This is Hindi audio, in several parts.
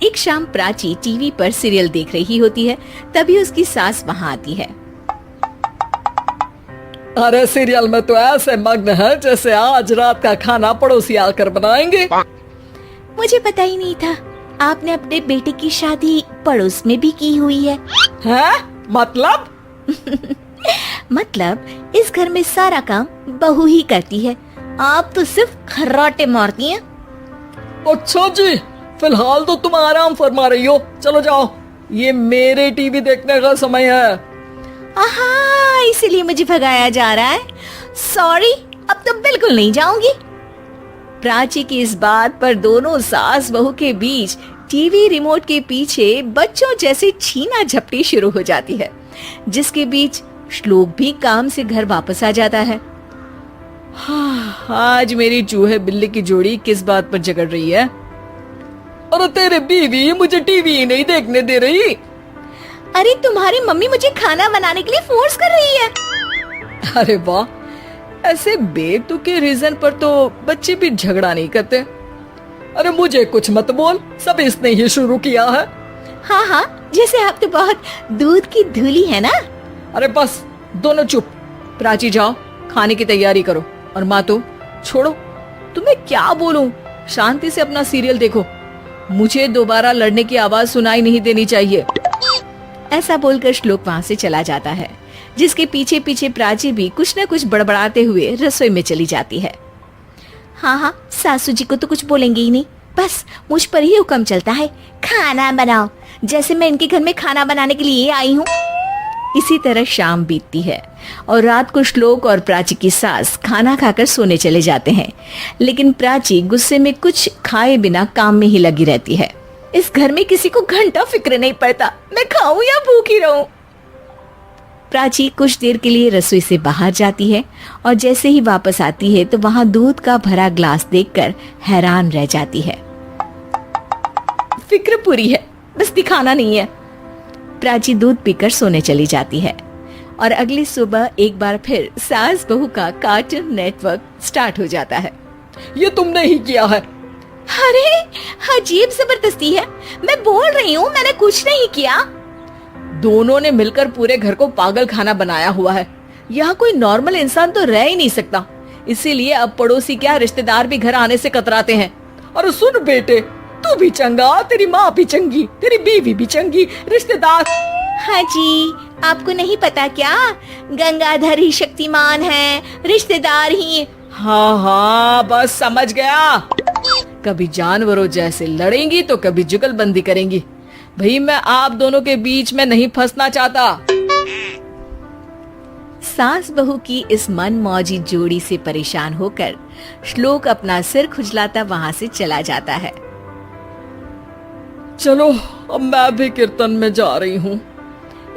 एक शाम प्राची टीवी पर सीरियल देख रही होती है। तभी उसकी सास वहाँ आती है। अरे सीरियल में तो ऐसे मग्न है जैसे आज रात का खाना पड़ोसी आकर बनाएंगे। मुझे पता ही नहीं था आपने अपने बेटे की शादी पड़ोस में भी की हुई है। हैं? मतलब? मतलब इस घर में सारा काम बहू ही करती है, आप तो सिर्फ खर्राटे मारती हैं। अच्छा जी, फिलहाल तो तुम आराम फरमा रही हो, चलो जाओ, ये मेरे टीवी देखने का समय है। आहा, इसीलिए मुझे भगाया जा रहा है। सॉरी, अब तो बिल्कुल नहीं जाऊंगी। प्राची की इस बात पर दोनों सास बहू के बीच टीवी रिमोट के पीछे बच्चों जैसे छीना झपटी शुरू हो जाती है, जिसके बीच श्लोक भी काम से घर वापस आ जाता है। आज मेरी चूहे बिल्ली की जोड़ी किस बात पर झगड़ रही है? अरे तेरे बीवी मुझे टीवी ही नहीं देखने दे रही। अरे तुम्हारी मम्मी मुझे खाना बनाने के लिए फोर्स कर रही है। अरे वाह, ऐसे बेतुके रीजन पर तो बच्चे भी झगड़ा नहीं करते। अरे मुझे कुछ मत बोल, सब इसने ही शुरू किया है। हाँ हाँ, जैसे आप तो बहुत दूध की धूली है ना। अरे बस दोनों चुप। प्राची जाओ, खाने की तैयारी करो। और माँ तो छोड़ो, तुम्हें क्या बोलूं, शांति से अपना सीरियल देखो, मुझे दोबारा लड़ने की आवाज सुनाई नहीं देनी चाहिए। ऐसा बोलकर श्लोक वहाँ से चला जाता है, जिसके पीछे पीछे प्राची भी कुछ न कुछ बड़बड़ाते हुए रसोई में चली जाती है। हाँ हाँ, सासू जी को तो कुछ बोलेंगे ही नहीं, बस मुझ पर ही हुक्म चलता है, खाना बनाओ, जैसे मैं इनके घर में खाना बनाने के लिए आई हूँ। इसी तरह शाम बीतती है और रात को श्लोक और प्राची की सास खाना खाकर सोने चले जाते हैं, लेकिन प्राची गुस्से में कुछ खाए बिना काम में ही लगी रहती है। इस घर में किसी को घंटा फिक्र नहीं पड़ता, मैं खाऊं या भूखी रहूं। प्राची कुछ देर के लिए रसोई से बाहर जाती है और जैसे ही वापस आती है तो वहां दूध का भरा ग्लास देखकर हैरान रह जाती है। फिक्र पूरी है, बस दिखाना नहीं है। प्राची दूध पीकर सोने चली जाती है और अगली सुबह एक बार फिर सास बहू का कार्टून नेटवर्क स्टार्ट हो जाता है। ये तुमने ही किया है। अरे अजीब जबरदस्ती है, मैं बोल रही हूँ मैंने कुछ नहीं किया। दोनों ने मिलकर पूरे घर को पागल खाना बनाया हुआ है। यहाँ कोई नॉर्मल इंसान तो रह ही नहीं सकता, इसीलिए अब पड़ोसी क्या रिश्तेदार भी घर आने से कतराते हैं। और सुन बेटे, तू भी चंगा, तेरी माँ भी चंगी, तेरी बीवी भी चंगी, रिश्तेदार। हाँ जी, आपको नहीं पता क्या, गंगाधर ही शक्तिमान है, रिश्तेदार ही। हाँ हाँ, बस समझ गया। कभी जानवरों जैसे लड़ेंगी तो कभी जुगलबंदी करेंगी। भाई मैं आप दोनों के बीच में नहीं फंसना चाहता। सास बहू की इस मनमौजी जोड़ी से परेशान होकर श्लोक अपना सिर खुजलाता वहां से चला जाता है। चलो अब मैं भी कीर्तन में जा रही हूँ।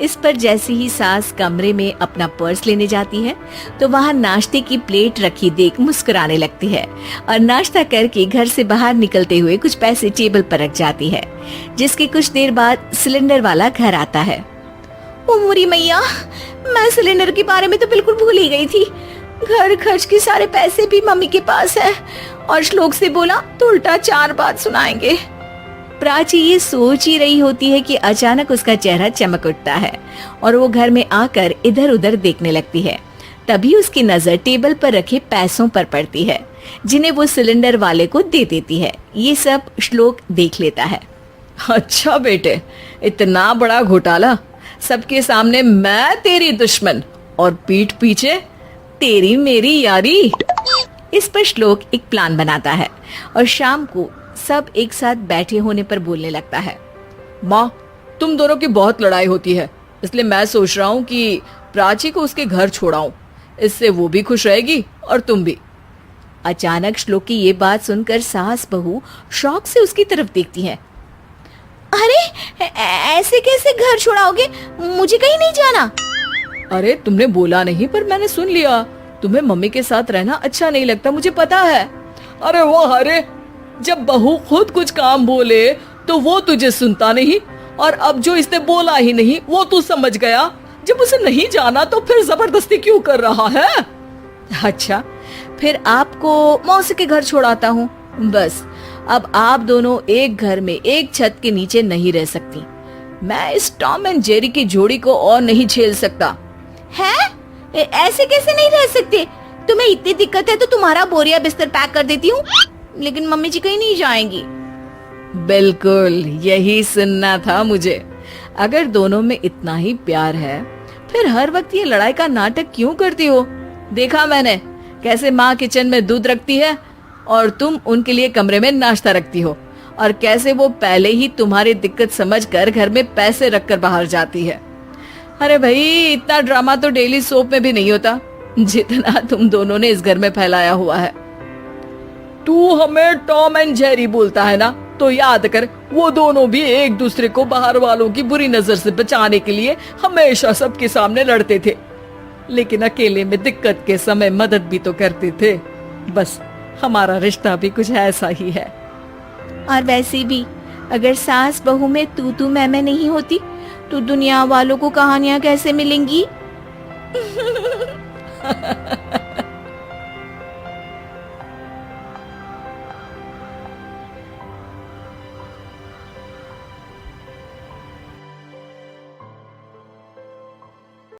इस पर जैसे ही सास कमरे में अपना पर्स लेने जाती है तो वहाँ नाश्ते की प्लेट रखी देख मुस्कुराने लगती है और नाश्ता करके घर से बाहर निकलते हुए कुछ पैसे टेबल पर रख जाती है, जिसके कुछ देर बाद सिलेंडर वाला घर आता है। ओ मोरी मैया, मैं सिलेंडर के बारे में तो बिल्कुल भूल ही गई थी। घर खर्च के सारे पैसे भी मम्मी के पास है और श्लोक से बोला तो उल्टा 4 बात सुनाएंगे। प्राची ये सोच ही रही होती है कि अचानक उसका चेहरा चमक उठता है और वो घर में आकर इधर उधर देखने लगती है। तभी उसकी नजर टेबल पर रखे पैसों पर पड़ती है, जिन्हें वो सिलेंडर वाले को दे देती है। ये सब श्लोक देख लेता है। अच्छा बेटे, इतना बड़ा घोटाला, सबके सामने मैं तेरी दुश्मन और पीठ पीछे तेरी मेरी यारी। इस पर श्लोक एक प्लान बनाता है और शाम को सब एक साथ बैठे होने पर बोलने लगता है। माँ, तुम दोनों की बहुत लड़ाई होती है, इसलिए मैं सोच रहा हूँ कि प्राची को उसके घर छोड़ाऊं, इससे वो भी खुश रहेगी और तुम भी। अचानक श्लोक की ये बात सुनकर सास बहू शौक से उसकी तरफ देखती हैं। अरे ऐसे कैसे घर छोड़ाओगे, मुझे कहीं नहीं जाना। अरे तुमने बोला नहीं पर मैंने सुन लिया, तुम्हें मम्मी के साथ रहना अच्छा नहीं लगता, मुझे पता है। अरे वाह, अरे जब बहू खुद कुछ काम बोले तो वो तुझे सुनता नहीं, और अब जो इसने बोला ही नहीं वो तू समझ गया। जब उसे नहीं जाना तो फिर जबरदस्ती क्यों कर रहा है? अच्छा, फिर आपको मौसी के घर छोड़ाता हूँ, बस अब आप दोनों एक घर में एक छत के नीचे नहीं रह सकती। मैं इस टॉम एंड जेरी की जोड़ी को और नहीं झेल सकता। है? ऐसे कैसे नहीं रह सकते? तुम्हें इतनी दिक्कत है तो तुम्हारा बोरिया बिस्तर पैक कर देती हूँ, लेकिन मम्मी जी कहीं नहीं जाएंगी। बिल्कुल यही सुनना था मुझे। अगर दोनों में इतना ही प्यार है फिर हर वक्त ये लड़ाई का नाटक क्यों करती हो? देखा मैंने कैसे माँ किचन में दूध रखती है और तुम उनके लिए कमरे में नाश्ता रखती हो, और कैसे वो पहले ही तुम्हारी दिक्कत समझकर घर में पैसे रखकर बाहर जाती है। अरे भाई, इतना ड्रामा तो डेली सोप में भी नहीं होता जितना तुम दोनों ने इस घर में फैलाया हुआ है। तू हमें टॉम एंड जेरी बोलता है ना, तो याद कर वो दोनों भी एक दूसरे को बाहर वालों की बुरी नजर से बचाने के लिए हमेशा सबके सामने लड़ते थे, लेकिन अकेले में दिक्कत के समय मदद भी तो करते थे। बस हमारा रिश्ता भी कुछ ऐसा ही है। और वैसे भी अगर सास बहू में तू मैं नहीं होती तो दुनिया वालों को कहानियां कैसे मिलेंगी?